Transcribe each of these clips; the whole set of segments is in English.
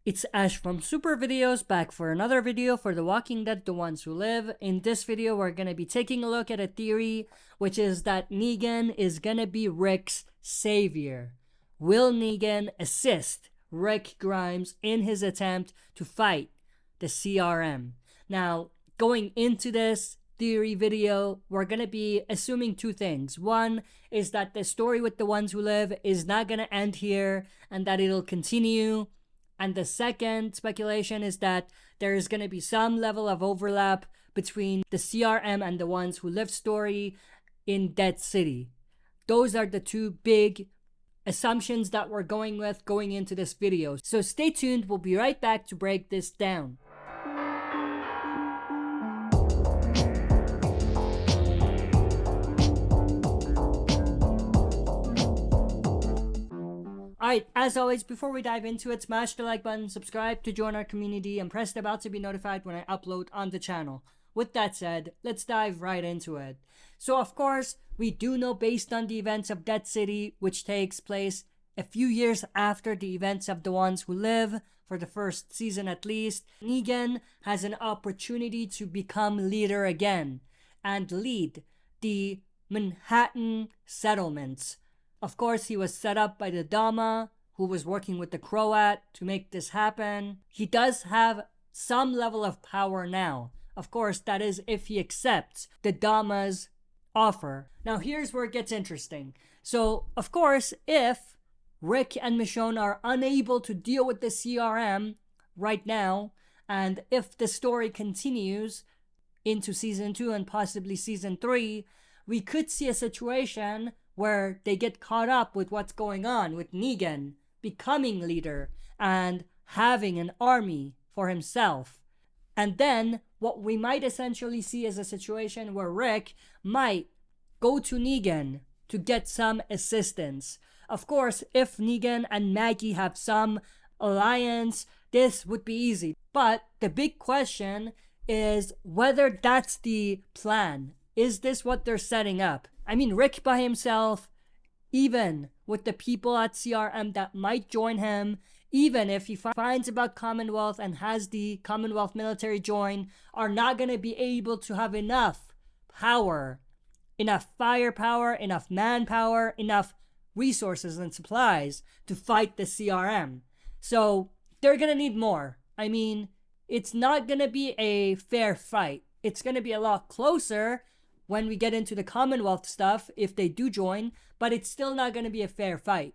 It's Ash from SuperVideos back for another video for The Walking Dead: The Ones Who Live. In this video, we're going to be taking a look at a theory, which is that Negan is going to be Rick's savior. Will Negan assist Rick Grimes in his attempt to fight the CRM? Now, going into this theory video, we're going to be assuming two things. One is that the story with The Ones Who Live is not going to end here and that it'll continue. And the second speculation is that there is going to be some level of overlap between the CRM and The Ones Who Live story in Dead City. Those are the two big assumptions that we're going with going into this video. So stay tuned, we'll be right back to break this down. Alright, as always, before we dive into it, smash the like button, subscribe to join our community, and press the bell to be notified when I upload on the channel. With that said, let's dive right into it. So of course, we do know based on the events of Dead City, which takes place a few years after the events of The Ones Who Live, for the first season at least, Negan has an opportunity to become leader again and lead the Manhattan settlements. Of course, he was set up by the Dama, who was working with the Croat to make this happen. He does have some level of power now. Of course, that is if he accepts the Dama's offer. Now, here's where it gets interesting. So, of course, if Rick and Michonne are unable to deal with the CRM right now, and if the story continues into Season 2 and possibly Season 3, we could see a situation where they get caught up with what's going on with Negan becoming leader and having an army for himself. And then what we might essentially see is a situation where Rick might go to Negan to get some assistance. Of course, if Negan and Maggie have some alliance, this would be easy. But the big question is whether that's the plan. Is this what they're setting up? I mean, Rick by himself, even with the people at CRM that might join him, even if he finds about Commonwealth and has the Commonwealth military join, are not going to be able to have enough power, enough firepower, enough manpower, enough resources and supplies to fight the CRM. So they're going to need more. I mean, it's not going to be a fair fight. It's going to be a lot closer when we get into the Commonwealth stuff, if they do join, but it's still not going to be a fair fight.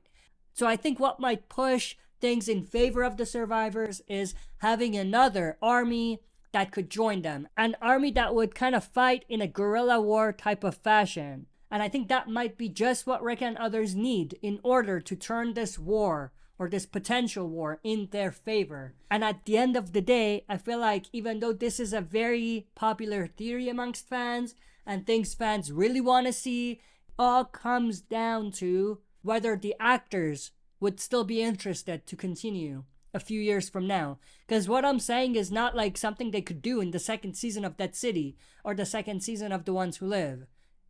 So I think what might push things in favor of the survivors is having another army that could join them. An army that would kind of fight in a guerrilla war type of fashion. And I think that might be just what Rick and others need in order to turn this war, or this potential war, in their favor. And at the end of the day, I feel like even though this is a very popular theory amongst fans, and things fans really want to see, all comes down to whether the actors would still be interested to continue a few years from now. Because what I'm saying is not like something they could do in the second season of Dead City or the second season of The Ones Who Live.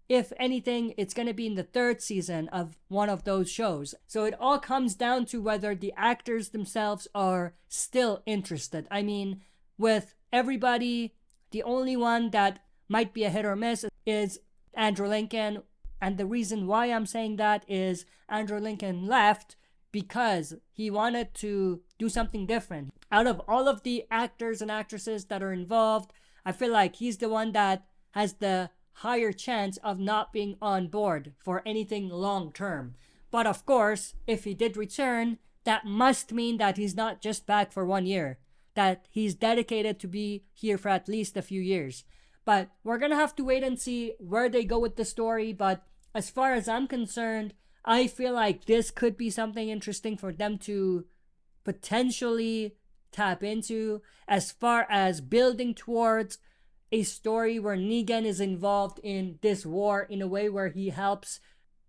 If anything, it's going to be in the third season of one of those shows. So it all comes down to whether the actors themselves are still interested. I mean, with everybody, the only one that might be a hit or miss is Andrew Lincoln. And the reason why I'm saying that is Andrew Lincoln left because he wanted to do something different. Out of all of the actors and actresses that are involved, I feel like he's the one that has the higher chance of not being on board for anything long term. But of course, if he did return, that must mean that he's not just back for 1 year, that he's dedicated to be here for at least a few years. But we're going to have to wait and see where they go with the story. But as far as I'm concerned, I feel like this could be something interesting for them to potentially tap into as far as building towards a story where Negan is involved in this war in a way where he helps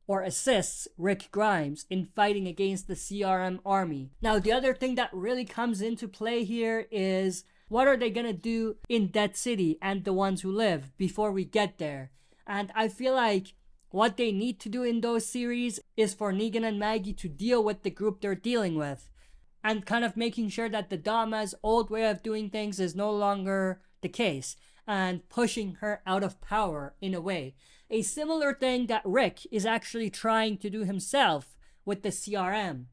or assists Rick Grimes in fighting against the CRM army. Now, the other thing that really comes into play here is what are they going to do in Dead City and The Ones Who Live before we get there? And I feel like what they need to do in those series is for Negan and Maggie to deal with the group they're dealing with. and kind of making sure that the Dama's old way of doing things is no longer the case, and pushing her out of power in a way. A similar thing that Rick is actually trying to do himself with the CRM.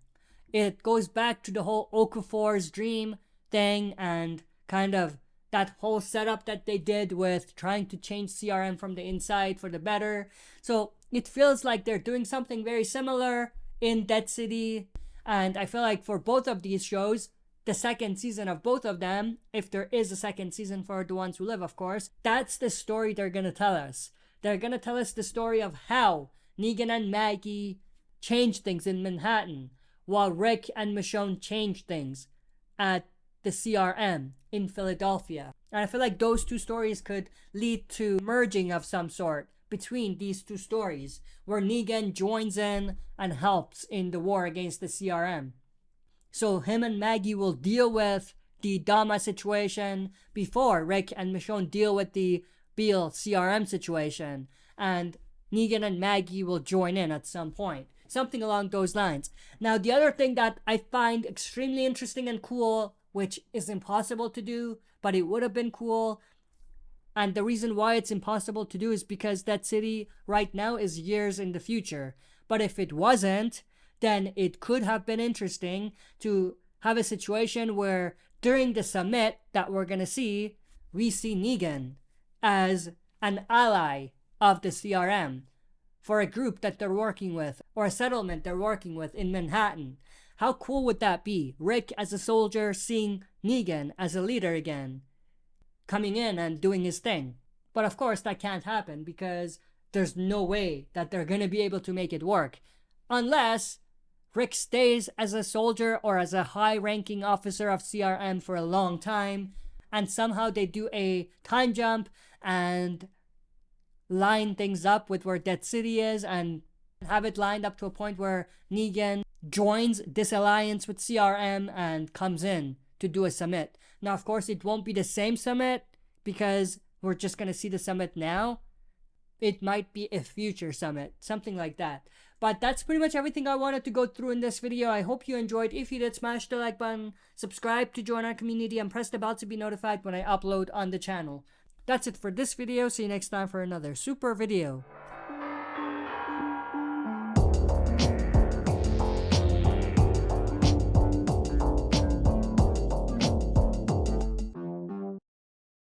It goes back to the whole Okafor's dream thing and kind of that whole setup that they did with trying to change CRM from the inside for the better. So it feels like they're doing something very similar in Dead City. And I feel like for both of these shows, the second season of both of them, if there is a second season for The Ones Who Live, of course, that's the story they're going to tell us. They're going to tell us the story of how Negan and Maggie changed things in Manhattan, while Rick and Michonne changed things at the CRM in Philadelphia. And I feel like those two stories could lead to merging of some sort between these two stories, where Negan joins in and helps in the war against the CRM. So him and Maggie will deal with the Dama situation before Rick and Michonne deal with the Beale CRM situation, and Negan and Maggie will join in at some point. Something along those lines. Now, the other thing that I find extremely interesting and cool, which is impossible to do, but it would have been cool, and the reason why it's impossible to do is because that city right now is years in the future. But if it wasn't, then it could have been interesting to have a situation where during the summit that we're going to see, we see Negan as an ally of the CRM for a group that they're working with, or a settlement they're working with in Manhattan. How cool would that be? Rick as a soldier seeing Negan as a leader again, coming in and doing his thing. But of course that can't happen because there's no way that they're going to be able to make it work unless Rick stays as a soldier or as a high-ranking officer of CRM for a long time, and somehow they do a time jump and line things up with where Dead City is and have it lined up to a point where Negan joins this alliance with CRM and comes in to do a summit. Now, of course, it won't be the same summit because we're just going to see the summit now. It might be a future summit, something like that. But that's pretty much everything I wanted to go through in this video. I hope you enjoyed. If you did, smash the like button, subscribe to join our community, and press the bell to be notified when I upload on the channel. That's it for this video. See you next time for another super video.